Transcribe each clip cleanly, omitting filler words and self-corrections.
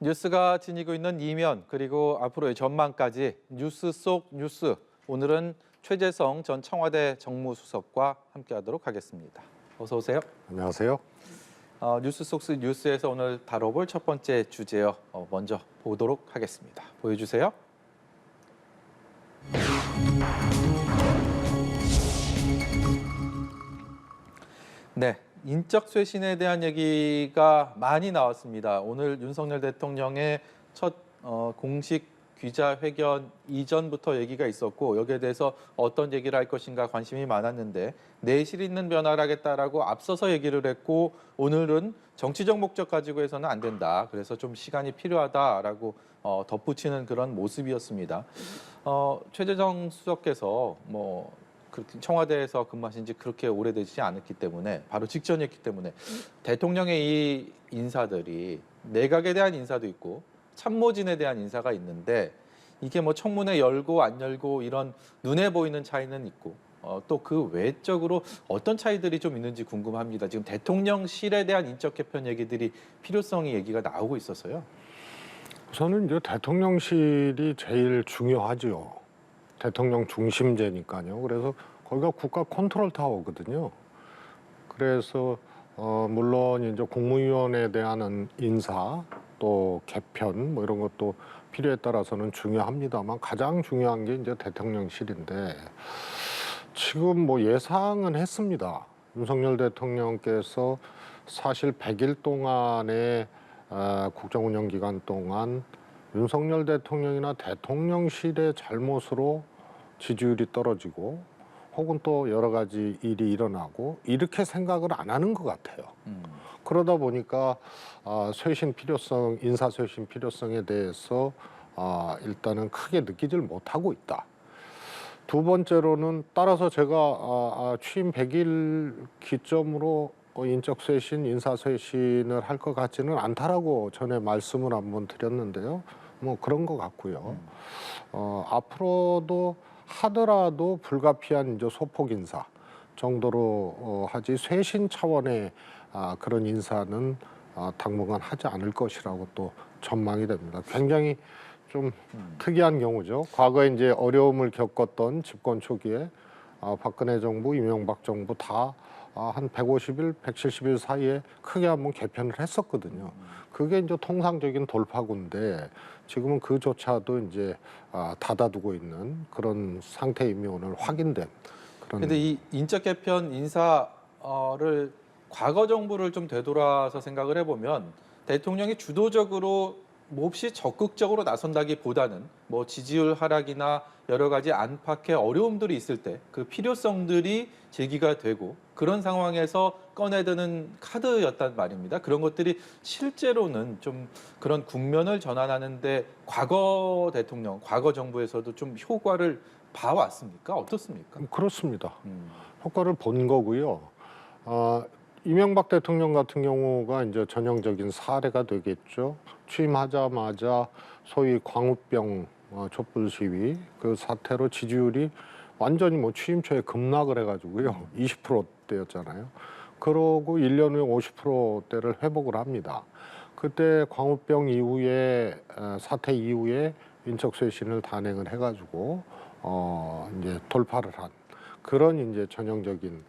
뉴스가 지니고 있는 이면 그리고 앞으로의 전망까지 뉴스 속 뉴스. 오늘은 최재성 전 청와대 정무수석과 함께하도록 하겠습니다. 어서 오세요. 안녕하세요. 뉴스 속 뉴스에서 오늘 다뤄볼 첫 번째 주제요. 먼저 보도록 하겠습니다. 보여주세요. 네, 인적 쇄신에 대한 얘기가 많이 나왔습니다. 오늘 윤석열 대통령의 첫 공식 기자회견 이전부터 얘기가 있었고 여기에 대해서 어떤 얘기를 할 것인가 관심이 많았는데 내실 있는 변화를 하겠다라고 앞서서 얘기를 했고 오늘은 정치적 목적 가지고 해서는 안 된다. 그래서 좀 시간이 필요하다라고 덧붙이는 그런 모습이었습니다. 최재성 수석께서 청와대에서 근무하신 지 그렇게 오래되지 않았기 때문에 바로 직전이었기 때문에 대통령의 이 인사들이 내각에 대한 인사도 있고 참모진에 대한 인사가 있는데 이게 청문회 열고 안 열고 이런 눈에 보이는 차이는 있고 또 그 외적으로 어떤 차이들이 좀 있는지 궁금합니다. 지금 대통령실에 대한 인적 개편 얘기들이 필요성이 얘기가 나오고 있어서요. 우선은 이제 대통령실이 제일 중요하죠. 대통령 중심제니까요. 그래서 거기가 국가 컨트롤 타워거든요. 그래서 물론 이제 국무위원에 대한 인사 또 개편 이런 것도 필요에 따라서는 중요합니다만 가장 중요한 게 이제 대통령실인데 지금 예상은 했습니다. 윤석열 대통령께서 사실 100일 동안의 국정운영 기간 동안 윤석열 대통령이나 대통령실의 잘못으로 지지율이 떨어지고 혹은 또 여러 가지 일이 일어나고 이렇게 생각을 안 하는 것 같아요. 그러다 보니까 쇄신 필요성, 인사 쇄신 필요성에 대해서 일단은 크게 느끼질 못하고 있다. 두 번째로는 따라서 제가 취임 100일 기점으로 인적 쇄신, 인사 쇄신을 할 것 같지는 않다라고 전에 말씀을 한번 드렸는데요. 그런 것 같고요. 앞으로도 하더라도 불가피한 이제 소폭 인사 정도로 하지 쇄신 차원의 그런 인사는 당분간 하지 않을 것이라고 또 전망이 됩니다. 굉장히 좀 특이한 경우죠. 과거에 이제 어려움을 겪었던 집권 초기에 박근혜 정부, 이명박 정부 다 한 150일, 170일 사이에 크게 한번 개편을 했었거든요. 그게 이제 통상적인 돌파구인데 지금은 그조차도 이제 닫아두고 있는 그런 상태임이 오늘 확인된 그런. 근데 이 인적 개편 인사를 과거 정부를 좀 되돌아서 생각을 해보면 대통령이 주도적으로 몹시 적극적으로 나선다기보다는 지지율 하락이나 여러 가지 안팎의 어려움들이 있을 때 그 필요성들이 제기가 되고 그런 상황에서 꺼내드는 카드였단 말입니다. 그런 것들이 실제로는 좀 그런 국면을 전환하는데 과거 대통령, 과거 정부에서도 좀 효과를 봐왔습니까? 어떻습니까? 그렇습니다. 효과를 본 거고요. 이명박 대통령 같은 경우가 이제 전형적인 사례가 되겠죠. 취임하자마자 소위 광우병 촛불 시위 그 사태로 지지율이 완전히 취임 초에 급락을 해가지고요. 20%대였잖아요. 그러고 1년 후에 50%대를 회복을 합니다. 그때 광우병 이후에 사태 이후에 인적 쇄신을 단행을 해가지고 이제 돌파를 한 그런 이제 전형적인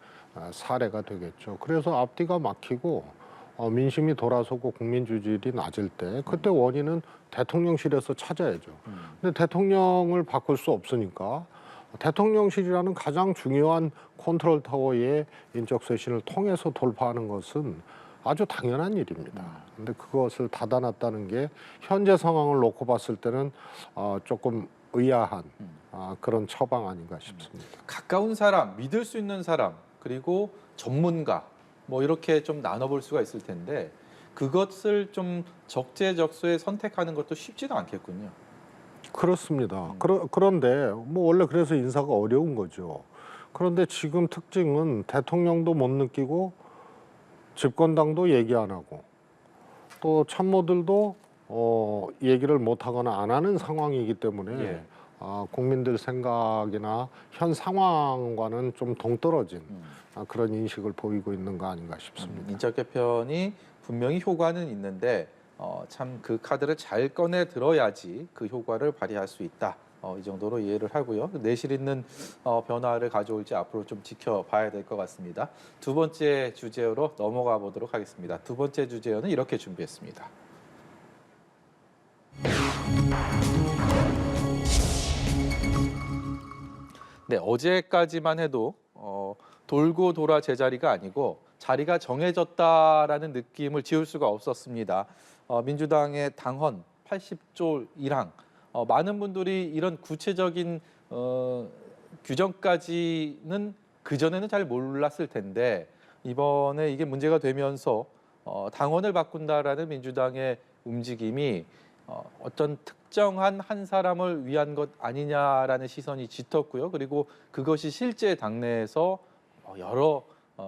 사례가 되겠죠. 그래서 앞뒤가 막히고 민심이 돌아서고 국민 지지율이 낮을 때 그때 원인은 대통령실에서 찾아야죠. 근데 대통령을 바꿀 수 없으니까 대통령실이라는 가장 중요한 컨트롤 타워의 인적 쇄신을 통해서 돌파하는 것은 아주 당연한 일입니다. 근데 그것을 닫아놨다는 게 현재 상황을 놓고 봤을 때는 조금 의아한 그런 처방 아닌가 싶습니다. 가까운 사람, 믿을 수 있는 사람, 그리고 전문가 이렇게 좀 나눠볼 수가 있을 텐데 그것을 좀 적재적소에 선택하는 것도 쉽지도 않겠군요. 그렇습니다. 그런데 원래 그래서 인사가 어려운 거죠. 그런데 지금 특징은 대통령도 못 느끼고 집권당도 얘기 안 하고 또 참모들도 얘기를 못 하거나 안 하는 상황이기 때문에 국민들 생각이나 현 상황과는 좀 동떨어진 그런 인식을 보이고 있는 거 아닌가 싶습니다. 인적 개편이 분명히 효과는 있는데 참 그 카드를 잘 꺼내 들어야지 그 효과를 발휘할 수 있다. 이 정도로 이해를 하고요. 내실 있는 변화를 가져올지 앞으로 좀 지켜봐야 될 것 같습니다. 두 번째 주제로 넘어가 보도록 하겠습니다. 두 번째 주제는 이렇게 준비했습니다. 네, 어제까지만 해도 돌고 돌아 제자리가 아니고 자리가 정해졌다라는 느낌을 지울 수가 없었습니다. 민주당의 당헌 80조 1항, 많은 분들이 이런 구체적인 규정까지는 그전에는 잘 몰랐을 텐데 이번에 이게 문제가 되면서 당헌을 바꾼다라는 민주당의 움직임이 어떤 특정한 한 사람을 위한 것 아니냐라는 시선이 짙었고요. 그리고 그것이 실제 당내에서 여러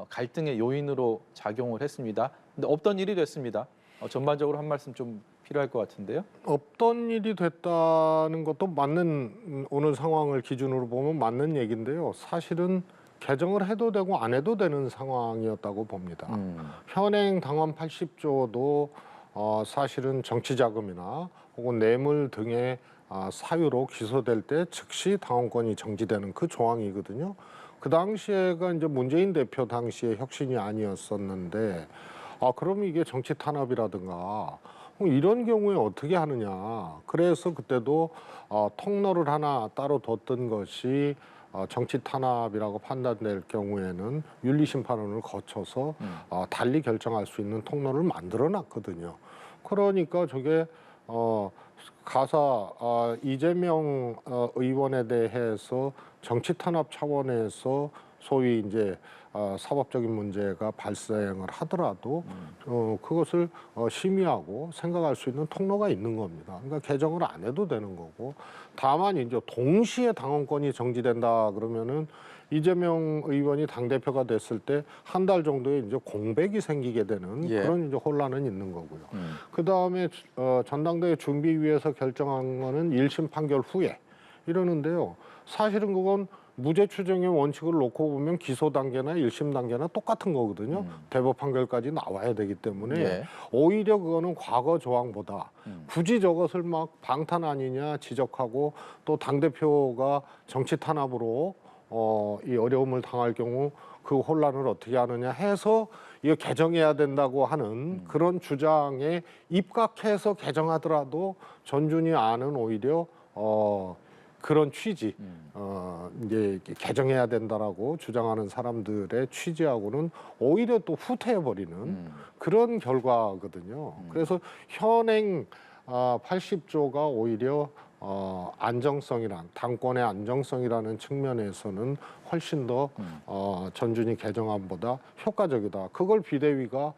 갈등의 요인으로 작용을 했습니다. 근데 없던 일이 됐습니다. 전반적으로 한 말씀 좀 필요할 것 같은데요. 없던 일이 됐다는 것도 맞는 오늘 상황을 기준으로 보면 맞는 얘기인데요. 사실은 개정을 해도 되고 안 해도 되는 상황이었다고 봅니다. 현행 당헌 80조도 사실은 정치자금이나 혹은 뇌물 등의 사유로 기소될 때 즉시 당원권이 정지되는 그 조항이거든요. 그 당시에가 이제 문재인 대표 당시의 혁신이 아니었었는데, 그럼 이게 정치 탄압이라든가 이런 경우에 어떻게 하느냐. 그래서 그때도 통로를 하나 따로 뒀던 것이 정치 탄압이라고 판단될 경우에는 윤리심판원을 거쳐서 달리 결정할 수 있는 통로를 만들어 놨거든요. 그러니까 저게 가사 이재명 의원에 대해서 정치 탄압 차원에서 소위 이제 사법적인 문제가 발생을 하더라도 그것을 심의하고 생각할 수 있는 통로가 있는 겁니다. 그러니까 개정을 안 해도 되는 거고, 다만 이제 동시에 당원권이 정지된다 그러면은 이재명 의원이 당대표가 됐을 때 한 달 정도에 이제 공백이 생기게 되는 그런 이제 혼란은 있는 거고요. 그 다음에 전당대회 준비위에서 결정한 거는 1심 판결 후에 이러는데요. 사실은 그건 무죄 추정의 원칙을 놓고 보면 기소 단계나 1심 단계나 똑같은 거거든요. 대법 판결까지 나와야 되기 때문에 오히려 그거는 과거 조항보다 굳이 저것을 막 방탄 아니냐 지적하고 또 당대표가 정치 탄압으로 이 어려움을 당할 경우 그 혼란을 어떻게 하느냐 해서 이거 개정해야 된다고 하는 그런 주장에 입각해서 개정하더라도 전준희 안은 오히려 그런 취지, 이제 개정해야 된다라고 주장하는 사람들의 취지하고는 오히려 또 후퇴해버리는 그런 결과거든요. 그래서 현행 80조가 오히려 안정성이란 당권의 안정성이라는 측면에서는 훨씬 더 전준희 개정안보다 효과적이다. 그걸 비대위가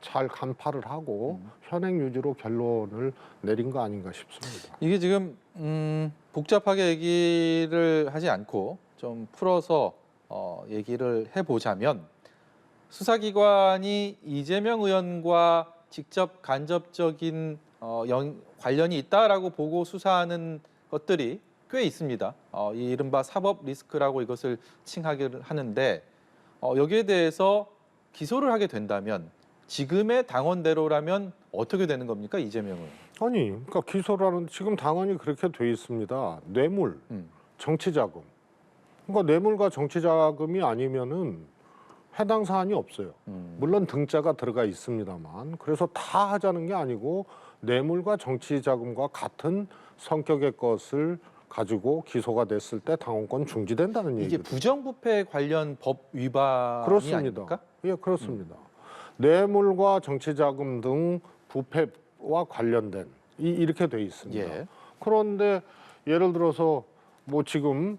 잘 간파를 하고 현행 유지로 결론을 내린 거 아닌가 싶습니다. 이게 지금 복잡하게 얘기를 하지 않고 좀 풀어서 얘기를 해보자면 수사기관이 이재명 의원과 직접 간접적인 관련이 있다라고 보고 수사하는 것들이 꽤 있습니다. 이 이른바 사법 리스크라고 이것을 칭하기를 하는데 여기에 대해서 기소를 하게 된다면 지금의 당원대로라면 어떻게 되는 겁니까, 이재명은? 아니, 그러니까 기소라는 지금 당원이 그렇게 돼 있습니다. 뇌물, 정치자금. 그러니까 뇌물과 정치자금이 아니면은 해당 사안이 없어요. 물론 등자가 들어가 있습니다만, 그래서 다 하자는 게 아니고 뇌물과 정치자금과 같은 성격의 것을 가지고 기소가 됐을 때 당원권 중지된다는 얘기죠. 이게 부정부패 관련 법 위반이 그렇습니다. 아닙니까? 예, 그렇습니다. 뇌물과 정치자금 등 부패와 관련된 이렇게 돼 있습니다. 예. 그런데 예를 들어서 뭐 지금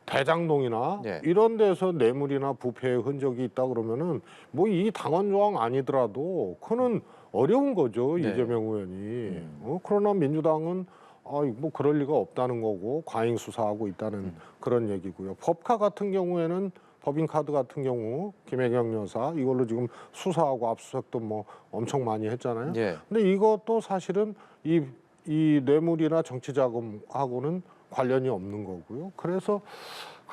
대장동이나 이런 데서 뇌물이나 부패의 흔적이 있다 그러면은 뭐 이 당원 조항 아니더라도 그는 어려운 거죠, 이재명 의원이. 그러나 민주당은 뭐 그럴 리가 없다는 거고 과잉 수사하고 있다는 그런 얘기고요. 법카 같은 경우에는 법인카드 같은 경우 김혜경 여사 이걸로 지금 수사하고 압수수색도 뭐 엄청 많이 했잖아요. 근데 이것도 사실은 이 뇌물이나 정치자금하고는 관련이 없는 거고요. 그래서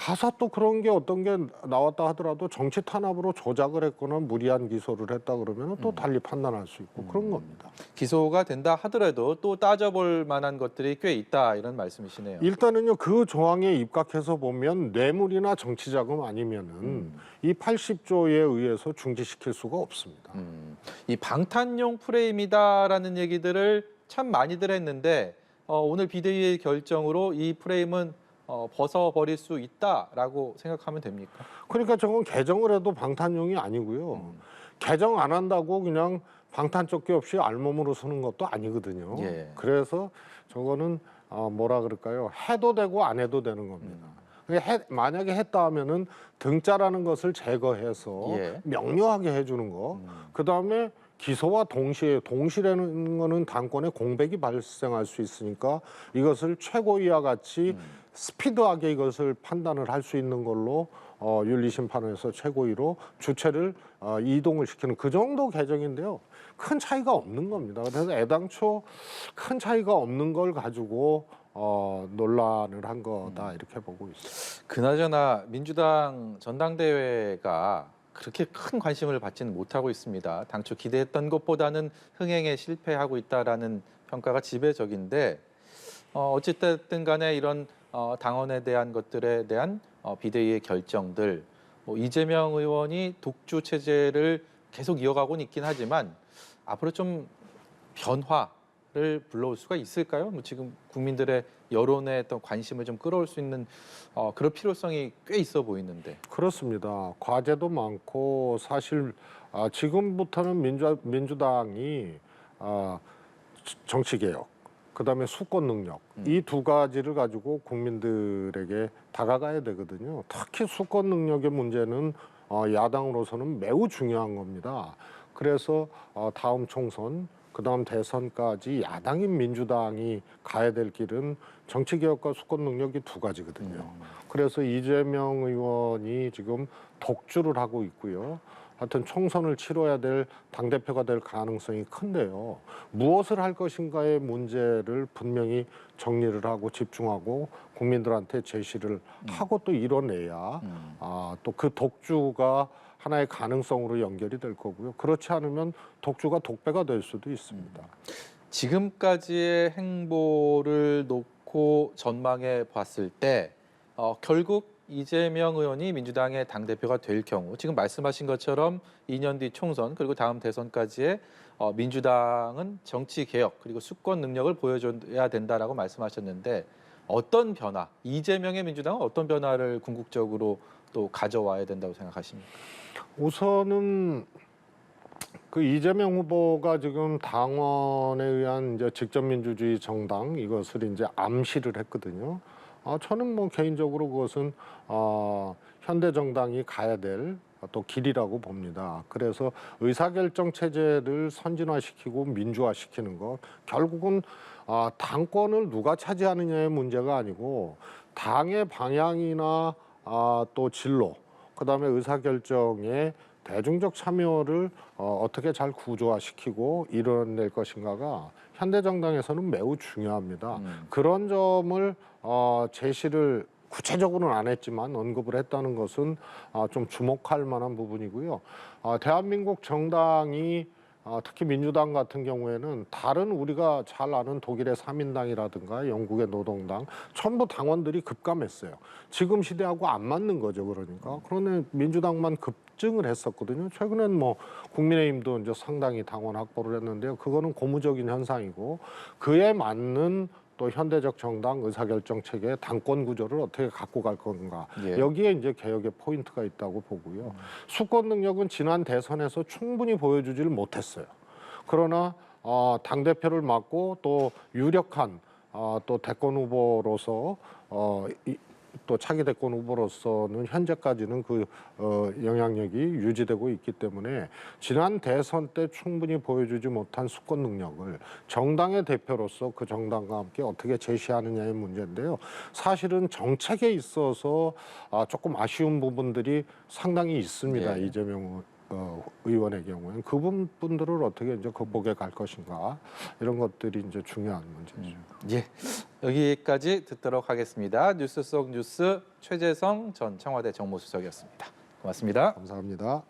가서 또 그런 게 어떤 게 나왔다 하더라도 정치 탄압으로 조작을 했거나 무리한 기소를 했다 그러면 또 달리 판단할 수 있고 그런 겁니다. 기소가 된다 하더라도 또 따져볼 만한 것들이 꽤 있다 이런 말씀이시네요. 일단은요 그 조항에 입각해서 보면 뇌물이나 정치자금 아니면은 이 80조에 의해서 중지시킬 수가 없습니다. 이 방탄용 프레임이다라는 얘기들을 참 많이들 했는데 오늘 비대위의 결정으로 이 프레임은 벗어버릴 수 있다라고 생각하면 됩니까? 그러니까 저건 개정을 해도 방탄용이 아니고요. 개정 안 한다고 그냥 방탄조끼 없이 알몸으로 서는 것도 아니거든요. 예. 그래서 저거는 뭐라 그럴까요? 해도 되고 안 해도 되는 겁니다. 만약에 했다 하면은 등자라는 것을 제거해서 예. 명료하게 해주는 거. 그 다음에 기소와 동시라는 거는 당권에 공백이 발생할 수 있으니까 이것을 최고위와 같이 스피드하게 이것을 판단을 할 수 있는 걸로 윤리심판원에서 최고위로 주체를 이동을 시키는 그 정도 개정인데요. 큰 차이가 없는 겁니다. 그래서 애당초 큰 차이가 없는 걸 가지고 논란을 한 거다 이렇게 보고 있습니다. 그나저나 민주당 전당대회가 그렇게 큰 관심을 받지는 못하고 있습니다. 당초 기대했던 것보다는 흥행에 실패하고 있다라는 평가가 지배적인데 어쨌든 간에 이런 당원에 대한 것들에 대한 비대위의 결정들 이재명 의원이 독주 체제를 계속 이어가고는 있긴 하지만 앞으로 좀 변화를 불러올 수가 있을까요? 뭐 지금 국민들의 여론의 어떤 관심을 좀 끌어올 수 있는 그럴 필요성이 꽤 있어 보이는데. 그렇습니다. 과제도 많고 사실 지금부터는 민주당이 정치개혁, 그다음에 수권 능력 이 두 가지를 가지고 국민들에게 다가가야 되거든요. 특히 수권 능력의 문제는 야당으로서는 매우 중요한 겁니다. 그래서 다음 총선, 그다음 대선까지 야당인 민주당이 가야 될 길은 정치개혁과 수권 능력이 두 가지거든요. 그래서 이재명 의원이 지금 독주를 하고 있고요. 하여튼 총선을 치러야 될 당대표가 될 가능성이 큰데요. 무엇을 할 것인가의 문제를 분명히 정리를 하고 집중하고 국민들한테 제시를 하고 또 이뤄내야 또 그 독주가 하나의 가능성으로 연결이 될 거고요. 그렇지 않으면 독주가 독배가 될 수도 있습니다. 지금까지의 행보를 놓고 전망해 봤을 때 결국 이재명 의원이 민주당의 당대표가 될 경우 지금 말씀하신 것처럼 2년 뒤 총선 그리고 다음 대선까지의 민주당은 정치 개혁 그리고 수권 능력을 보여줘야 된다라고 말씀하셨는데 어떤 변화, 이재명의 민주당은 어떤 변화를 궁극적으로 또 가져와야 된다고 생각하십니까? 우선은 그 이재명 후보가 지금 당원에 의한 이제 직접민주주의 정당 이것을 이제 암시를 했거든요. 저는 뭐 개인적으로 그것은 현대 정당이 가야 될 또 길이라고 봅니다. 그래서 의사결정 체제를 선진화시키고 민주화시키는 것 결국은 당권을 누가 차지하느냐의 문제가 아니고 당의 방향이나 또 진로 그다음에 의사결정에 대중적 참여를 어떻게 잘 구조화시키고 이뤄낼 것인가가 현대정당에서는 매우 중요합니다. 그런 점을 제시를 구체적으로는 안 했지만 언급을 했다는 것은 좀 주목할 만한 부분이고요. 대한민국 정당이 특히 민주당 같은 경우에는 다른 우리가 잘 아는 독일의 삼인당이라든가 영국의 노동당 전부 당원들이 급감했어요. 지금 시대하고 안 맞는 거죠. 그러니까 그러네 민주당만 급증을 했었거든요. 최근엔 뭐 국민의힘도 이제 상당히 당원 확보를 했는데요. 그거는 고무적인 현상이고 그에 맞는 또 현대적 정당 의사결정 체계의 당권 구조를 어떻게 갖고 갈 건가. 예. 여기에 이제 개혁의 포인트가 있다고 보고요. 수권 능력은 지난 대선에서 충분히 보여주지를 못했어요. 그러나 당대표를 맡고 또 유력한 또 대권 후보로서 또 차기 대권 후보로서는 현재까지는 그 영향력이 유지되고 있기 때문에 지난 대선 때 충분히 보여주지 못한 수권 능력을 정당의 대표로서 그 정당과 함께 어떻게 제시하느냐의 문제인데요. 사실은 정책에 있어서 조금 아쉬운 부분들이 상당히 있습니다. 예. 이재명 의원의 경우에는 그 분들을 어떻게 이제 극복해 갈 것인가 이런 것들이 이제 중요한 문제죠. 예, 여기까지 듣도록 하겠습니다. 뉴스 속 뉴스 최재성 전 청와대 정무수석이었습니다. 고맙습니다. 감사합니다.